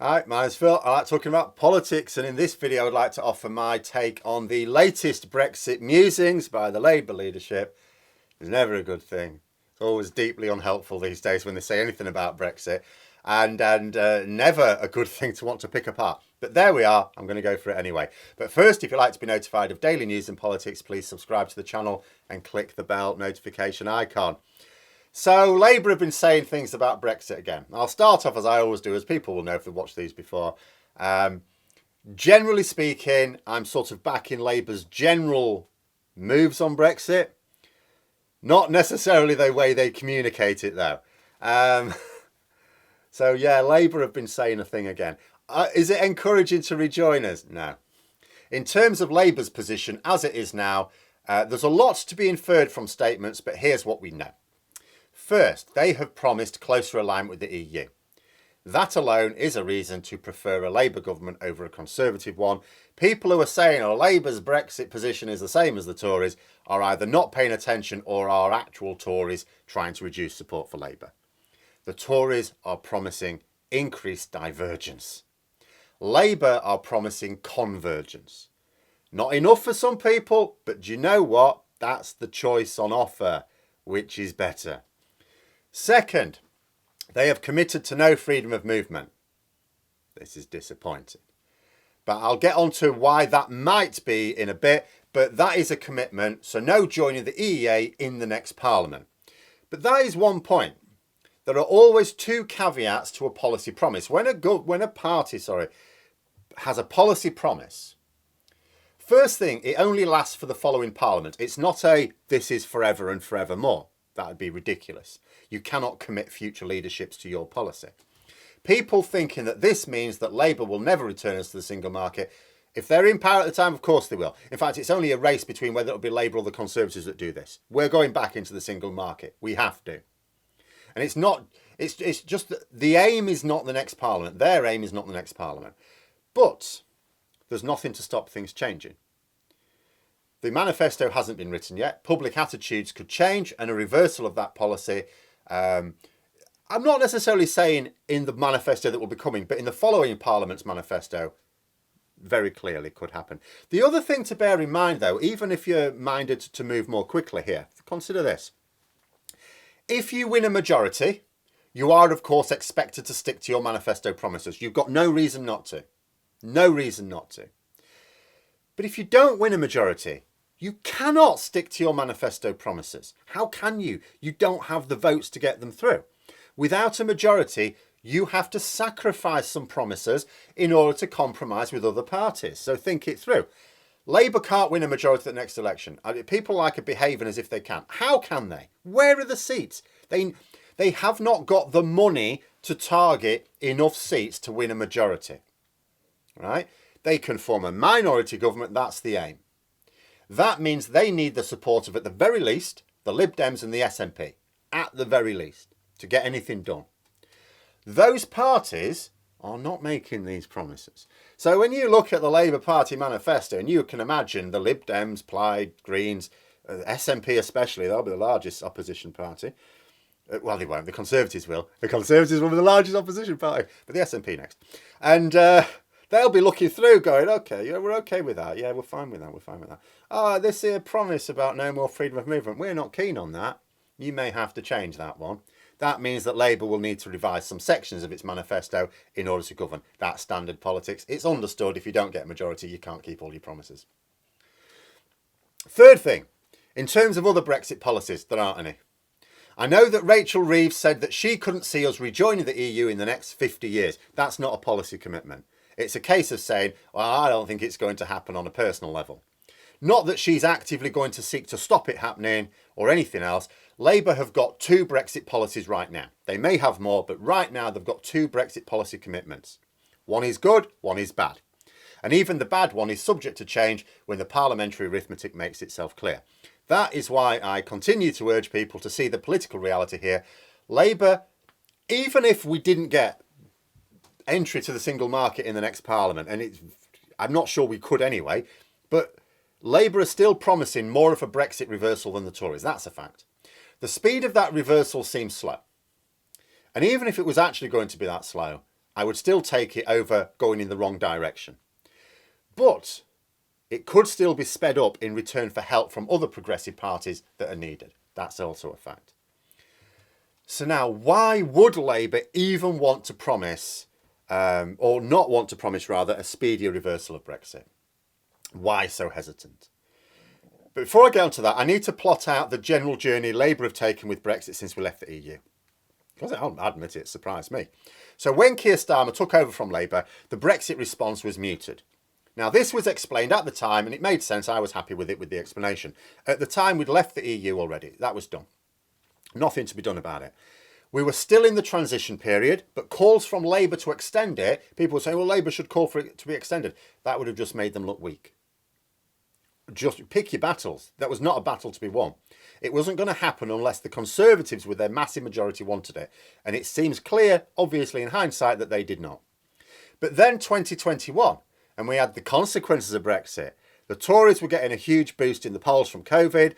Hi, my name's Phil. I like talking about politics, and in this video I'd like to offer my take on the latest Brexit musings by the Labour leadership. It's never a good thing. It's always deeply unhelpful these days when they say anything about Brexit, and never a good thing to want to pick apart. But there we are. I'm going to go for it anyway. But first, if you'd like to be notified of daily news and politics, please subscribe to the channel and click the bell notification icon. So Labour have been saying things about Brexit again. I'll start off as I always do, as people will know if they've watched these before. Generally speaking, I'm sort of backing Labour's general moves on Brexit. Not necessarily the way they communicate it, though. So yeah, Labour have been saying a thing again. Is it encouraging to rejoin us? No. In terms of Labour's position as it is now, there's a lot to be inferred from statements, but here's what we know. First, they have promised closer alignment with the EU. That alone is a reason to prefer a Labour government over a Conservative one. People who are saying, oh, Labour's Brexit position is the same as the Tories are either not paying attention or are actual Tories trying to reduce support for Labour. The Tories are promising increased divergence. Labour are promising convergence. Not enough for some people, but do you know what? That's the choice on offer. Which is better? Second, they have committed to no freedom of movement. This is disappointing. But I'll get on to why that might be in a bit, but that is a commitment, so no joining the EEA in the next Parliament. But that is one point. There are always two caveats to a policy promise. When a party has a policy promise, first thing, it only lasts for the following Parliament. It's not a this is forever and forevermore. That would be ridiculous. You cannot commit future leaderships to your policy. People thinking that this means that Labour will never return us to the single market. If they're in power at the time, of course they will. In fact, it's only a race between whether it'll be Labour or the Conservatives that do this. We're going back into the single market. We have to. And it's just that the aim is not the next Parliament. Their aim is not the next Parliament. But there's nothing to stop things changing. The manifesto hasn't been written yet. Public attitudes could change and a reversal of that policy. I'm not necessarily saying in the manifesto that will be coming, but in the following Parliament's manifesto, very clearly could happen. The other thing to bear in mind, though, even if you're minded to move more quickly here, consider this. If you win a majority, you are, of course, expected to stick to your manifesto promises. You've got no reason not to. No reason not to. But if you don't win a majority, you cannot stick to your manifesto promises. How can you? You don't have the votes to get them through. Without a majority, you have to sacrifice some promises in order to compromise with other parties. So think it through. Labour can't win a majority at the next election. People like are behaving as if they can. How can they? Where are the seats? They have not got the money to target enough seats to win a majority. Right? They can form a minority government. That's the aim. That means they need the support of, at the very least, the Lib Dems and the SNP, at the very least, to get anything done. Those parties are not making these promises. So when you look at the Labour Party manifesto, and you can imagine the Lib Dems, Plaid, Greens, SNP especially, they'll be the largest opposition party. Well, they won't. The Conservatives will. The Conservatives will be the largest opposition party, but the SNP next. And they'll be looking through going, okay, yeah, we're okay with that. Yeah, we're fine with that. We're fine with that. Oh, this here promise about no more freedom of movement. We're not keen on that. You may have to change that one. That means that Labour will need to revise some sections of its manifesto in order to govern. That's standard politics. It's understood if you don't get a majority, you can't keep all your promises. Third thing, in terms of other Brexit policies, there aren't any. I know that Rachel Reeves said that she couldn't see us rejoining the EU in the next 50 years. That's not a policy commitment. It's a case of saying, well, I don't think it's going to happen on a personal level. Not that she's actively going to seek to stop it happening or anything else. Labour have got two Brexit policies right now. They may have more, but right now they've got two Brexit policy commitments. One is good, one is bad. And even the bad one is subject to change when the parliamentary arithmetic makes itself clear. That is why I continue to urge people to see the political reality here. Labour, even if we didn't get entry to the single market in the next Parliament, and I'm not sure we could anyway, but Labour are still promising more of a Brexit reversal than the Tories. That's a fact. The speed of that reversal seems slow. And even if it was actually going to be that slow, I would still take it over going in the wrong direction. But it could still be sped up in return for help from other progressive parties that are needed. That's also a fact. So now, why would Labour even want to promise, or not want to promise rather, a speedy reversal of Brexit? Why so hesitant? But before I get onto that, I need to plot out the general journey Labour have taken with Brexit since we left the EU. Because I'll admit it surprised me. So when Keir Starmer took over from Labour, the Brexit response was muted. Now this was explained at the time and it made sense. I was happy with it, with the explanation. At the time we'd left the EU already. That was done. Nothing to be done about it. We were still in the transition period, but calls from Labour to extend it, people were saying, well, Labour should call for it to be extended. That would have just made them look weak. Just pick your battles. That was not a battle to be won. It wasn't going to happen unless the Conservatives with their massive majority wanted it. And it seems clear, obviously in hindsight, that they did not. But then 2021, and we had the consequences of Brexit. The Tories were getting a huge boost in the polls from COVID,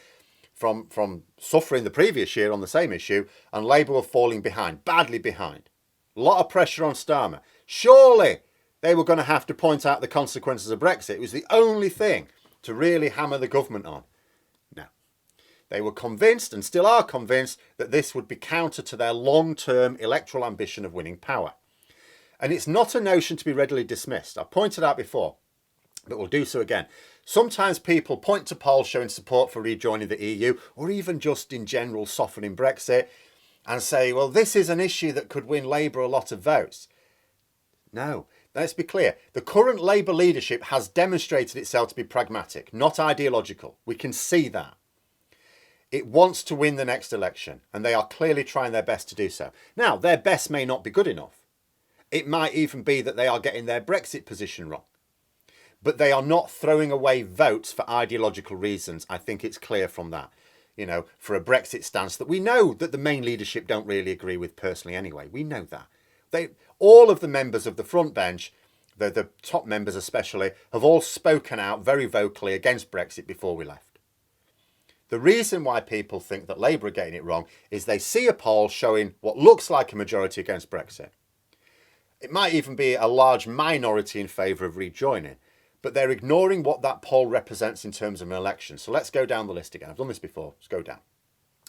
from suffering the previous year on the same issue, and Labour were falling behind, badly behind. A lot of pressure on Starmer. Surely they were going to have to point out the consequences of Brexit. It was the only thing to really hammer the government on. No. They were convinced, and still are convinced, that this would be counter to their long-term electoral ambition of winning power. And it's not a notion to be readily dismissed. I've pointed out before, but we'll do so again. Sometimes people point to polls showing support for rejoining the EU, or even just in general softening Brexit, and say, well, this is an issue that could win Labour a lot of votes. No. Let's be clear. The current Labour leadership has demonstrated itself to be pragmatic, not ideological. We can see that. It wants to win the next election, and they are clearly trying their best to do so. Now, their best may not be good enough. It might even be that they are getting their Brexit position wrong. But they are not throwing away votes for ideological reasons. I think it's clear from that. You know, for a Brexit stance that we know that the main leadership don't really agree with personally anyway. We know that. All of the members of the front bench, the top members especially, have all spoken out very vocally against Brexit before we left. The reason why people think that Labour are getting it wrong is they see a poll showing what looks like a majority against Brexit. It might even be a large minority in favour of rejoining, but they're ignoring what that poll represents in terms of an election. So let's go down the list again. I've done this before. Let's go down.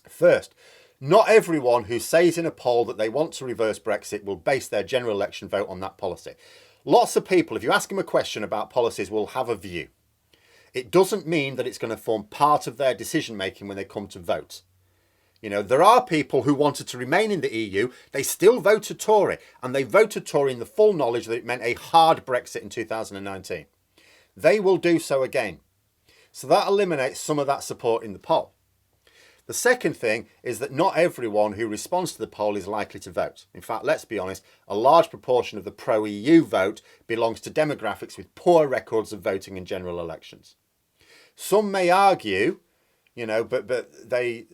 First, not everyone who says in a poll that they want to reverse Brexit will base their general election vote on that policy. Lots of people, if you ask them a question about policies, will have a view. It doesn't mean that it's going to form part of their decision making when they come to vote. You know, there are people who wanted to remain in the EU. They still voted Tory, and they voted Tory in the full knowledge that it meant a hard Brexit in 2019. They will do so again. So that eliminates some of that support in the poll. The second thing is that not everyone who responds to the poll is likely to vote. In fact, let's be honest, a large proportion of the pro-EU vote belongs to demographics with poor records of voting in general elections. Some may argue, you know, but they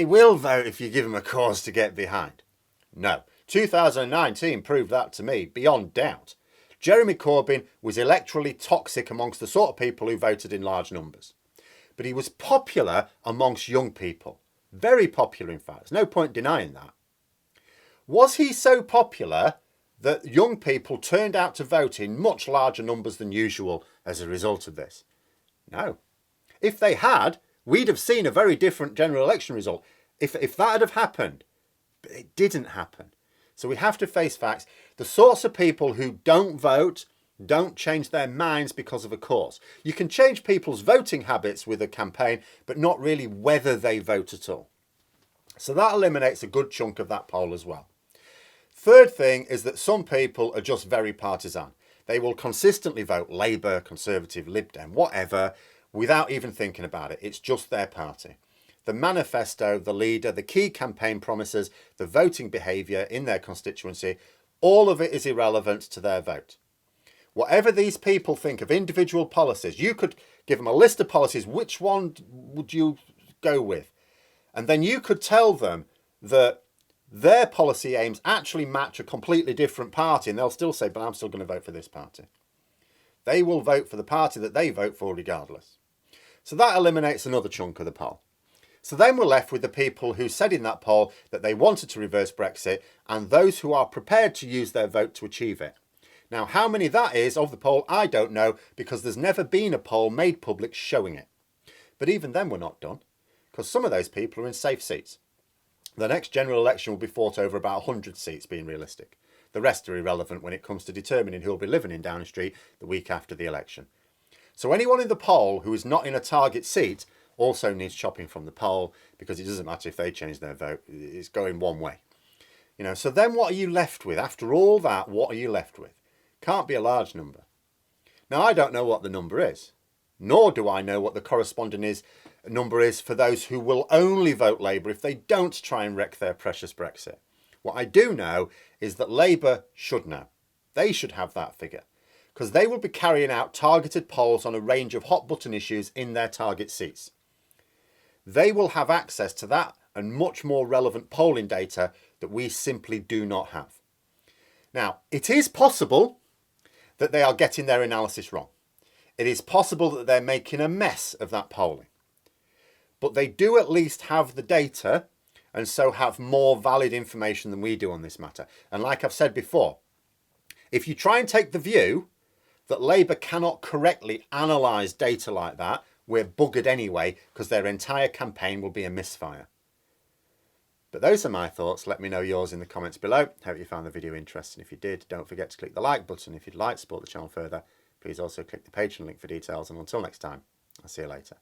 will vote if you give them a cause to get behind. No, 2019 proved that to me beyond doubt. Jeremy Corbyn was electorally toxic amongst the sort of people who voted in large numbers. But he was popular amongst young people. Very popular, in fact. There's no point denying that. Was he so popular that young people turned out to vote in much larger numbers than usual as a result of this? No. If they had, we'd have seen a very different general election result. If that had have happened. But it didn't happen. So we have to face facts. The sorts of people who don't vote don't change their minds because of a cause. You can change people's voting habits with a campaign, but not really whether they vote at all. So that eliminates a good chunk of that poll as well. Third thing is that some people are just very partisan. They will consistently vote Labour, Conservative, Lib Dem, whatever, without even thinking about it. It's just their party. The manifesto, the leader, the key campaign promises, the voting behaviour in their constituency, all of it is irrelevant to their vote. Whatever these people think of individual policies, you could give them a list of policies, which one would you go with? And then you could tell them that their policy aims actually match a completely different party, and they'll still say, but I'm still going to vote for this party. They will vote for the party that they vote for regardless. So that eliminates another chunk of the poll. So then we're left with the people who said in that poll that they wanted to reverse Brexit and those who are prepared to use their vote to achieve it. Now, how many that is of the poll, I don't know, because there's never been a poll made public showing it. But even then we're not done, because some of those people are in safe seats. The next general election will be fought over about 100 seats, being realistic. The rest are irrelevant when it comes to determining who will be living in Downing Street the week after the election. So anyone in the poll who is not in a target seat also needs chopping from the poll, because it doesn't matter if they change their vote, it's going one way. So then what are you left with? After all that, what are you left with? Can't be a large number. Now, I don't know what the number is, nor do I know what the corresponding number is for those who will only vote Labour if they don't try and wreck their precious Brexit. What I do know is that Labour should know. They should have that figure, because they will be carrying out targeted polls on a range of hot button issues in their target seats. They will have access to that and much more relevant polling data that we simply do not have. Now, it is possible that they are getting their analysis wrong. It is possible that they're making a mess of that polling. But they do at least have the data, and so have more valid information than we do on this matter. And like I've said before, if you try and take the view that Labour cannot correctly analyse data like that, we're buggered anyway, because their entire campaign will be a misfire. But those are my thoughts. Let me know yours in the comments below. Hope you found the video interesting. If you did, don't forget to click the like button. If you'd like to support the channel further, please also click the Patreon link for details. And until next time, I'll see you later.